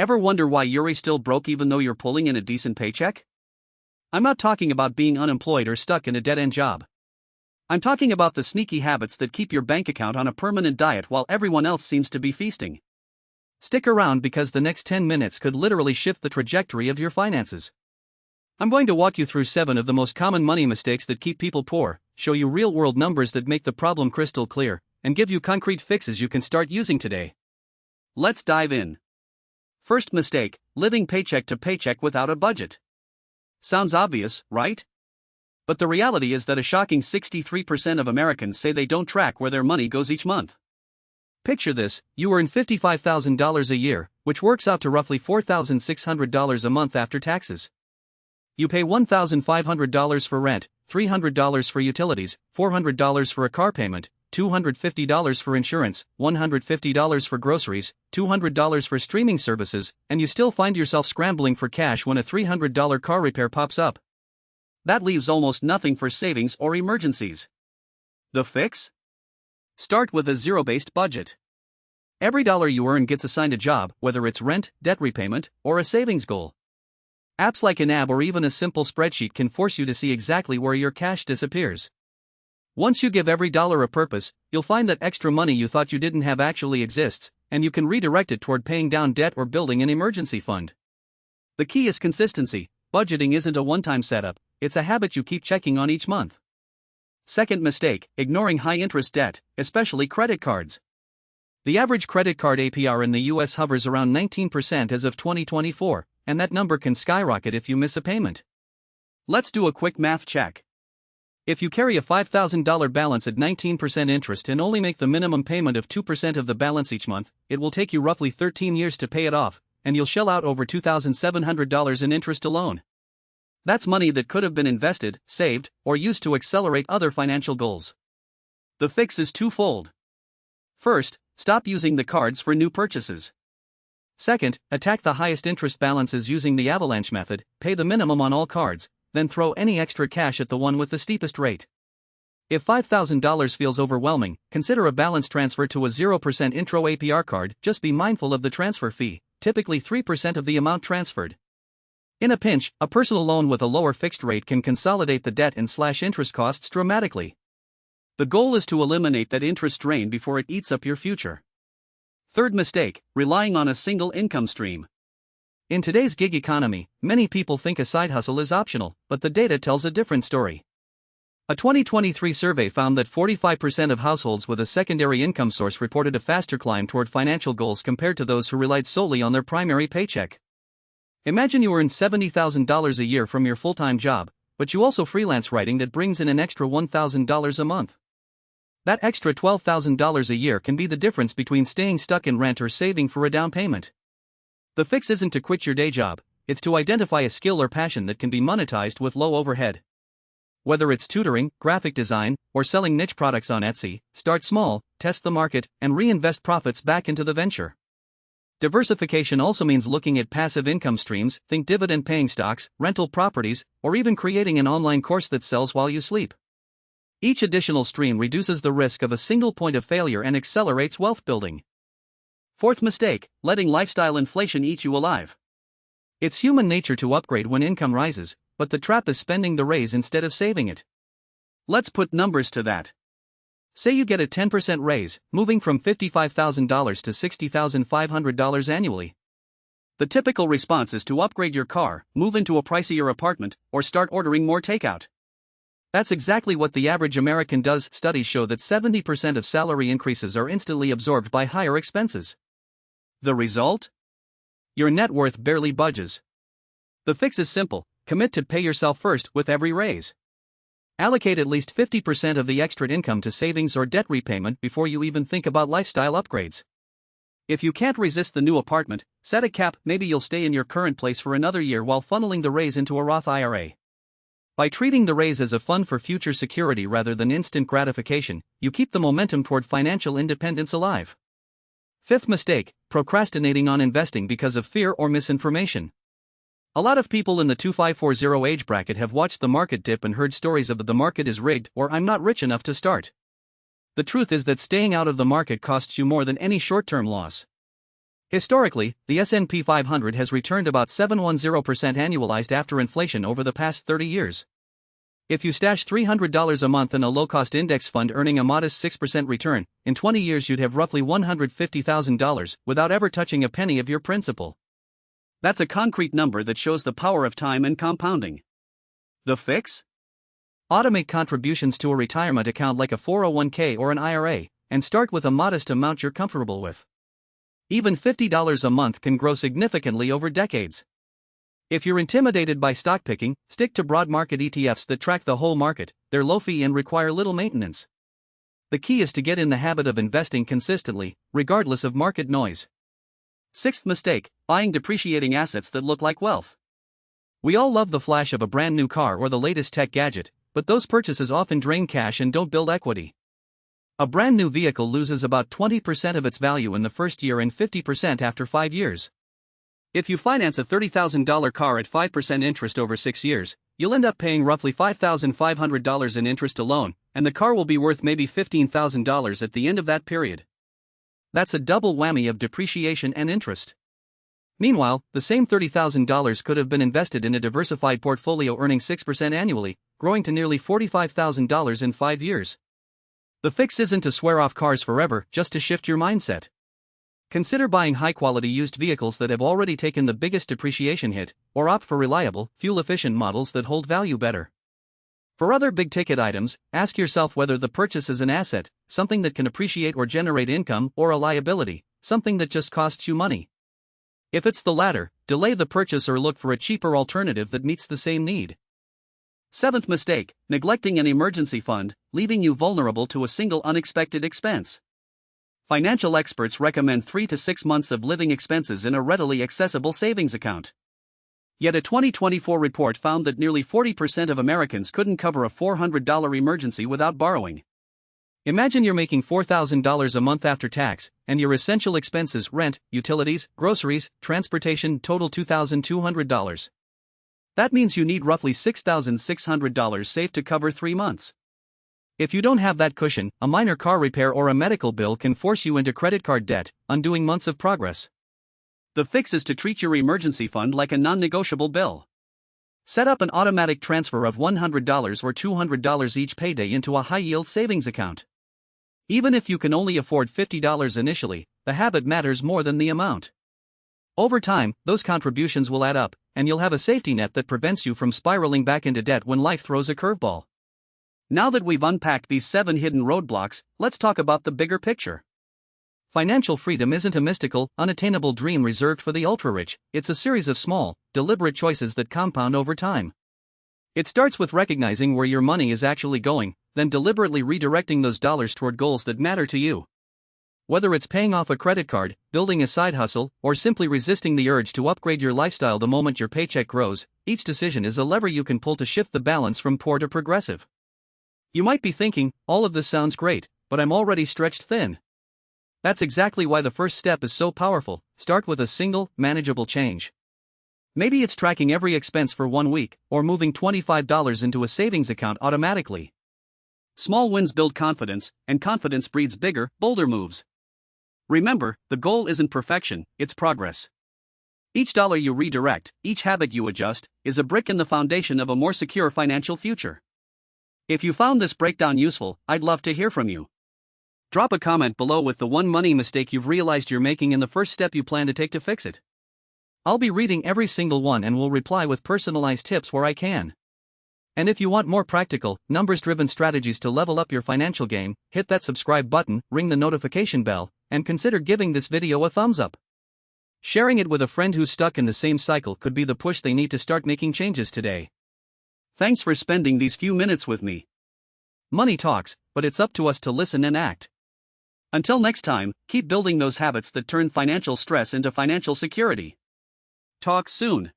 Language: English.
Ever wonder why you're still broke even though you're pulling in a decent paycheck? I'm not talking about being unemployed or stuck in a dead-end job. I'm talking about the sneaky habits that keep your bank account on a permanent diet while everyone else seems to be feasting. Stick around because the next 10 minutes could literally shift the trajectory of your finances. I'm going to walk you through 7 of the most common money mistakes that keep people poor, show you real-world numbers that make the problem crystal clear, and give you concrete fixes you can start using today. Let's dive in. First mistake, living paycheck to paycheck without a budget. Sounds obvious, right? But the reality is that a shocking 63% of Americans say they don't track where their money goes each month. Picture this: you earn $55,000 a year, which works out to roughly $4,600 a month after taxes. You pay $1,500 for rent, $300 for utilities, $400 for a car payment, $250 for insurance, $150 for groceries, $200 for streaming services, and you still find yourself scrambling for cash when a $300 car repair pops up. That leaves almost nothing for savings or emergencies. The fix? Start with a zero-based budget. Every dollar you earn gets assigned a job, whether it's rent, debt repayment, or a savings goal. Apps like an app or even a simple spreadsheet can force you to see exactly where your cash disappears. Once you give every dollar a purpose, you'll find that extra money you thought you didn't have actually exists, and you can redirect it toward paying down debt or building an emergency fund. The key is consistency. Budgeting isn't a one-time setup, it's a habit you keep checking on each month. Second mistake, ignoring high-interest debt, especially credit cards. The average credit card APR in the US hovers around 19% as of 2024, and that number can skyrocket if you miss a payment. Let's do a quick math check. If you carry a $5,000 balance at 19% interest and only make the minimum payment of 2% of the balance each month, it will take you roughly 13 years to pay it off, and you'll shell out over $2,700 in interest alone. That's money that could have been invested, saved, or used to accelerate other financial goals. The fix is twofold. First, stop using the cards for new purchases. Second, attack the highest interest balances using the avalanche method, pay the minimum on all cards, then throw any extra cash at the one with the steepest rate. If $5,000 feels overwhelming, consider a balance transfer to a 0% intro APR card. Just be mindful of the transfer fee, typically 3% of the amount transferred. In a pinch, a personal loan with a lower fixed rate can consolidate the debt and slash interest costs dramatically. The goal is to eliminate that interest drain before it eats up your future. Third mistake, relying on a single income stream. In today's gig economy, many people think a side hustle is optional, but the data tells a different story. A 2023 survey found that 45% of households with a secondary income source reported a faster climb toward financial goals compared to those who relied solely on their primary paycheck. Imagine you earn $70,000 a year from your full-time job, but you also freelance writing that brings in an extra $1,000 a month. That extra $12,000 a year can be the difference between staying stuck in rent or saving for a down payment. The fix isn't to quit your day job, it's to identify a skill or passion that can be monetized with low overhead. Whether it's tutoring, graphic design, or selling niche products on Etsy, start small, test the market, and reinvest profits back into the venture. Diversification also means looking at passive income streams, think dividend-paying stocks, rental properties, or even creating an online course that sells while you sleep. Each additional stream reduces the risk of a single point of failure and accelerates wealth building. Fourth mistake, letting lifestyle inflation eat you alive. It's human nature to upgrade when income rises, but the trap is spending the raise instead of saving it. Let's put numbers to that. Say you get a 10% raise, moving from $55,000 to $60,500 annually. The typical response is to upgrade your car, move into a pricier apartment, or start ordering more takeout. That's exactly what the average American does. Studies show that 70% of salary increases are instantly absorbed by higher expenses. The result? Your net worth barely budges. The fix is simple: commit to pay yourself first with every raise. Allocate at least 50% of the extra income to savings or debt repayment before you even think about lifestyle upgrades. If you can't resist the new apartment, set a cap. Maybe you'll stay in your current place for another year while funneling the raise into a Roth IRA. By treating the raise as a fund for future security rather than instant gratification, you keep the momentum toward financial independence alive. Fifth mistake, procrastinating on investing because of fear or misinformation. A lot of people in the 2540 age bracket have watched the market dip and heard stories of the market is rigged or I'm not rich enough to start. The truth is that staying out of the market costs you more than any short-term loss. Historically, the S&P 500 has returned about 710% annualized after inflation over the past 30 years. If you stash $300 a month in a low-cost index fund earning a modest 6% return, in 20 years you'd have roughly $150,000 without ever touching a penny of your principal. That's a concrete number that shows the power of time and compounding. The fix? Automate contributions to a retirement account like a 401k or an IRA, and start with a modest amount you're comfortable with. Even $50 a month can grow significantly over decades. If you're intimidated by stock picking, stick to broad market ETFs that track the whole market. They're low fee and require little maintenance. The key is to get in the habit of investing consistently, regardless of market noise. Sixth mistake, buying depreciating assets that look like wealth. We all love the flash of a brand new car or the latest tech gadget, but those purchases often drain cash and don't build equity. A brand new vehicle loses about 20% of its value in the first year and 50% after 5 years. If you finance a $30,000 car at 5% interest over 6 years, you'll end up paying roughly $5,500 in interest alone, and the car will be worth maybe $15,000 at the end of that period. That's a double whammy of depreciation and interest. Meanwhile, the same $30,000 could have been invested in a diversified portfolio earning 6% annually, growing to nearly $45,000 in 5 years. The fix isn't to swear off cars forever, just to shift your mindset. Consider buying high-quality used vehicles that have already taken the biggest depreciation hit, or opt for reliable, fuel-efficient models that hold value better. For other big-ticket items, ask yourself whether the purchase is an asset, something that can appreciate or generate income, or a liability, something that just costs you money. If it's the latter, delay the purchase or look for a cheaper alternative that meets the same need. Seventh mistake, neglecting an emergency fund, leaving you vulnerable to a single unexpected expense. Financial experts recommend 3 to 6 months of living expenses in a readily accessible savings account. Yet a 2024 report found that nearly 40% of Americans couldn't cover a $400 emergency without borrowing. Imagine you're making $4,000 a month after tax, and your essential expenses, rent, utilities, groceries, transportation, total $2,200. That means you need roughly $6,600 saved to cover 3 months. If you don't have that cushion, a minor car repair or a medical bill can force you into credit card debt, undoing months of progress. The fix is to treat your emergency fund like a non-negotiable bill. Set up an automatic transfer of $100 or $200 each payday into a high-yield savings account. Even if you can only afford $50 initially, the habit matters more than the amount. Over time, those contributions will add up, and you'll have a safety net that prevents you from spiraling back into debt when life throws a curveball. Now that we've unpacked these 7 hidden roadblocks, let's talk about the bigger picture. Financial freedom isn't a mystical, unattainable dream reserved for the ultra-rich. It's a series of small, deliberate choices that compound over time. It starts with recognizing where your money is actually going, then deliberately redirecting those dollars toward goals that matter to you. Whether it's paying off a credit card, building a side hustle, or simply resisting the urge to upgrade your lifestyle the moment your paycheck grows, each decision is a lever you can pull to shift the balance from poor to progressive. You might be thinking, all of this sounds great, but I'm already stretched thin. That's exactly why the first step is so powerful. Start with a single, manageable change. Maybe it's tracking every expense for 1 week, or moving $25 into a savings account automatically. Small wins build confidence, and confidence breeds bigger, bolder moves. Remember, the goal isn't perfection, it's progress. Each dollar you redirect, each habit you adjust, is a brick in the foundation of a more secure financial future. If you found this breakdown useful, I'd love to hear from you. Drop a comment below with the one money mistake you've realized you're making and the first step you plan to take to fix it. I'll be reading every single one and will reply with personalized tips where I can. And if you want more practical, numbers-driven strategies to level up your financial game, hit that subscribe button, ring the notification bell, and consider giving this video a thumbs up. Sharing it with a friend who's stuck in the same cycle could be the push they need to start making changes today. Thanks for spending these few minutes with me. Money talks, but it's up to us to listen and act. Until next time, keep building those habits that turn financial stress into financial security. Talk soon.